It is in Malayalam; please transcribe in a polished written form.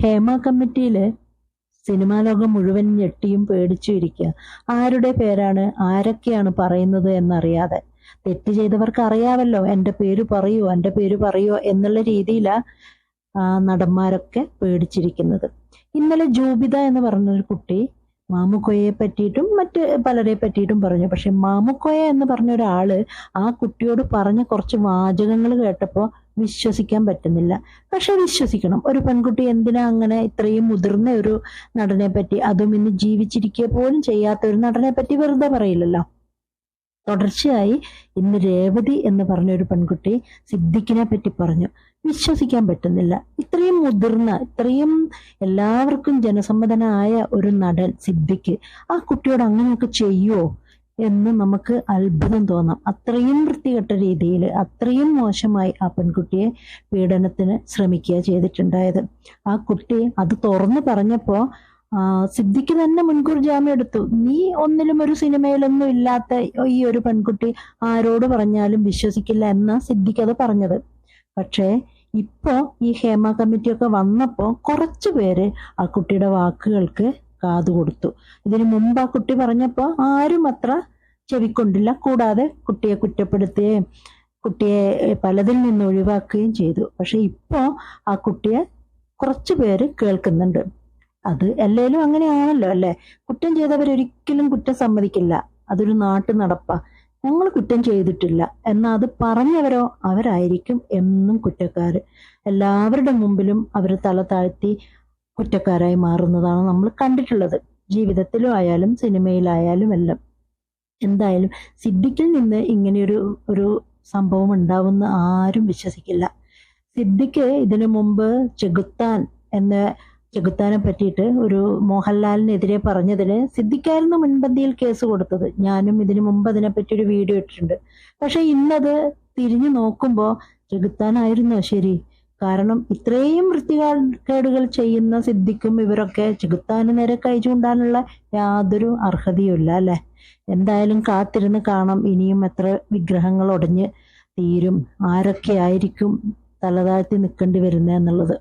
ഹേമ കമ്മിറ്റിയില് സിനിമാ ലോകം മുഴുവൻ ഞെട്ടിയും പേടിച്ചു ഇരിക്കുക. ആരുടെ പേരാണ്, ആരൊക്കെയാണ് പറയുന്നത് എന്നറിയാതെ. തെറ്റ് ചെയ്തവർക്ക് അറിയാവല്ലോ, എൻ്റെ പേര് പറയോ, എൻ്റെ പേര് പറയോ എന്നുള്ള രീതിയിലാ നടന്മാരൊക്കെ പേടിച്ചിരിക്കുന്നത്. ഇന്നലെ ജൂബിത എന്ന് പറഞ്ഞൊരു കുട്ടി മാമുക്കോയെ പറ്റിയിട്ടും മറ്റ് പലരെ പറ്റിയിട്ടും പറഞ്ഞു. പക്ഷെ മാമുക്കോയ എന്ന് പറഞ്ഞ ഒരാള് ആ കുട്ടിയോട് പറഞ്ഞ കുറച്ച് വാചകങ്ങൾ കേട്ടപ്പോൾ വിശ്വസിക്കാൻ പറ്റുന്നില്ല. പക്ഷെ വിശ്വസിക്കണം. ഒരു പെൺകുട്ടി എന്തിനാ അങ്ങനെ ഇത്രയും മുതിർന്ന ഒരു നടനെ പറ്റി, അതും ഇന്ന് ജീവിച്ചിരിക്കുക പോലും ചെയ്യാത്ത ഒരു നടനെ പറ്റി വെറുതെ പറയില്ലല്ലോ. തുടർച്ചയായി ഇന്ന് രേവതി എന്ന് പറഞ്ഞ ഒരു പെൺകുട്ടി സിദ്ദിഖിനെ പറ്റി പറഞ്ഞു. വിശ്വസിക്കാൻ പറ്റുന്നില്ല. ഇത്രയും മുതിർന്ന, ഇത്രയും എല്ലാവർക്കും ജനസമ്മതനായ ഒരു നടൻ സിദ്ദിഖ് ആ കുട്ടിയോട് അങ്ങനെയൊക്കെ ചെയ്യുമോ എന്ന് നമുക്ക് അത്ഭുതം തോന്നാം. അത്രയും വൃത്തികെട്ട രീതിയിൽ, അത്രയും മോശമായി ആ പെൺകുട്ടിയെ പീഡനത്തിന് ശ്രമിക്കുക ചെയ്തിട്ടുണ്ടായത്. ആ കുട്ടി അത് തുറന്നു പറഞ്ഞപ്പോ സിദ്ദിഖ് തന്നെ മുൻകൂർ ജാമ്യം എടുത്തു. നീ ഒന്നിലും ഒരു സിനിമയിലൊന്നും ഇല്ലാത്ത ഈ ഒരു പെൺകുട്ടി ആരോട് പറഞ്ഞാലും വിശ്വസിക്കില്ല എന്നാ സിദ്ദിഖ് അത് പറഞ്ഞത്. പക്ഷേ ഇപ്പോ ഈ ഹേമ കമ്മിറ്റിയൊക്കെ വന്നപ്പോ കുറച്ചു പേര് ആ കുട്ടിയുടെ വാക്കുകൾക്ക് കാതു കൊടുത്തു. ഇതിനു മുമ്പ് ആ കുട്ടി പറഞ്ഞപ്പോ ആരും അത്ര ചെവിക്കൊണ്ടില്ല. കൂടാതെ കുട്ടിയെ കുറ്റപ്പെടുത്തുകയും കുട്ടിയെ പലതിൽ നിന്ന് ഒഴിവാക്കുകയും ചെയ്തു. പക്ഷെ ഇപ്പോ ആ കുട്ടിയെ കുറച്ചു പേര് കേൾക്കുന്നുണ്ട്. അത് എല്ലാവരും അങ്ങനെയാണല്ലോ അല്ലെ. കുറ്റം ചെയ്തവരൊരിക്കലും കുറ്റം സമ്മതിക്കില്ല. അതൊരു നാട്ടു നടപ്പാ. ഞങ്ങൾ കുറ്റം ചെയ്തിട്ടില്ല എന്നാ അത് പറഞ്ഞവരോ അവരായിരിക്കും എന്നും കുറ്റക്കാര്. എല്ലാവരുടെ മുമ്പിലും അവർ തല താഴ്ത്തി കുറ്റക്കാരായി മാറുന്നതാണ് നമ്മൾ കണ്ടിട്ടുള്ളത്. ജീവിതത്തിലും ആയാലും സിനിമയിലായാലും എല്ലാം. എന്തായാലും സിദ്ദിഖിൽ നിന്ന് ഇങ്ങനെയൊരു ഒരു സംഭവം ഉണ്ടാവുന്ന ആരും വിശ്വസിക്കില്ല. സിദ്ദിഖ് ഇതിനു മുമ്പ് ചെകുത്താനെ പറ്റിയിട്ട് ഒരു മോഹൻലാലിനെതിരെ പറഞ്ഞതിന് സിദ്ദിഖായിരുന്നു മുൻപന്തിയിൽ കേസ് കൊടുത്തത്. ഞാനും ഇതിനു മുമ്പ് അതിനെപ്പറ്റി ഒരു വീഡിയോ ഇട്ടിട്ടുണ്ട്. പക്ഷെ ഇന്നത് തിരിഞ്ഞു നോക്കുമ്പോൾ ചെകുത്താനായിരുന്നോ ശരി? കാരണം ഇത്രയും വൃത്തികേടുകൾ ചെയ്യുന്ന സിദ്ദിഖും ഇവരൊക്കെ ചെകുത്താന് നേരെ കൈ ചൂണ്ടാനുള്ള യാതൊരു അർഹതയുമില്ല അല്ലെ. എന്തായാലും കാത്തിരുന്ന് കാണാം ഇനിയും എത്ര വിഗ്രഹങ്ങൾ ഒടിഞ്ഞ് തീരും, ആരൊക്കെ ആയിരിക്കും തലതാഴ്ത്തി നിൽക്കേണ്ടി വരുന്നത് എന്നുള്ളത്.